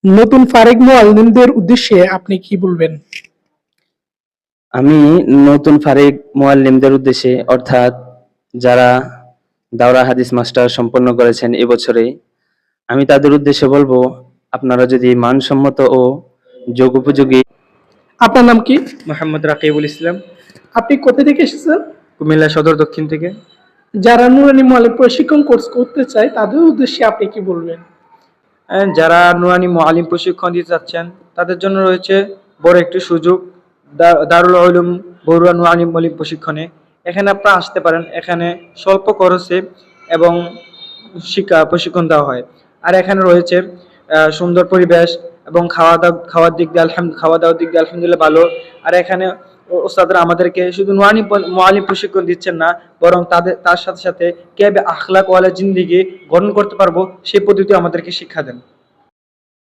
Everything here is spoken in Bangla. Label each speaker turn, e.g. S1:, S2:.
S1: নতুন ফারেক মুআল্লিমদের উদ্দেশ্যে আপনি কি বলবেন?
S2: আমি নতুন ফারিক মুআল্লিমদের উদ্দেশ্যে অর্থাৎ যারা দাওরা হাদিস মাস্টার সম্পন্ন করেছেন এবছরে, আমি তাদের উদ্দেশ্যে বলবো, আপনারা যদি মানসম্মত ও যোগোপযোগী।
S1: আপনার নাম কি?
S3: মোহাম্মদ রাকিবুল ইসলাম,
S1: আপনি কোথা থেকে এসেছেন?
S3: কুমিল্লা সদর দক্ষিণ থেকে।
S1: যারা নুরানি মুআল্লিম প্রশিক্ষণ কোর্স করতে চায় তাদের উদ্দেশ্যে আপনি কি বলবেন?
S3: যারা নুরানি মুআল্লিম প্রশিক্ষণ দিতে চাচ্ছেন তাদের জন্য রয়েছে বড় একটি সুযোগ, দারুল উলুম বড়ুয়া নুরানি মুআল্লিম প্রশিক্ষণে। এখানে আপনারা আসতে পারেন। এখানে স্বল্প খরচে এবং প্রশিক্ষণ দেওয়া হয়। আর এখানে রয়েছে সুন্দর পরিবেশ এবং খাওয়া দাওয়ার দিক দিয়ে আলহামদুলিল্লাহ ভালো। আর এখানে ওস্তাদরা আমাদেরকে শুধু নুরানি মুআল্লিম প্রশিক্ষণ দিচ্ছেন না, বরং তার সাথে সাথে কিভাবে আখলাক ওয়ালা জিন্দেগি গঠন করতে পারবো সেই পদ্ধতি আমাদেরকে শিক্ষা দেন।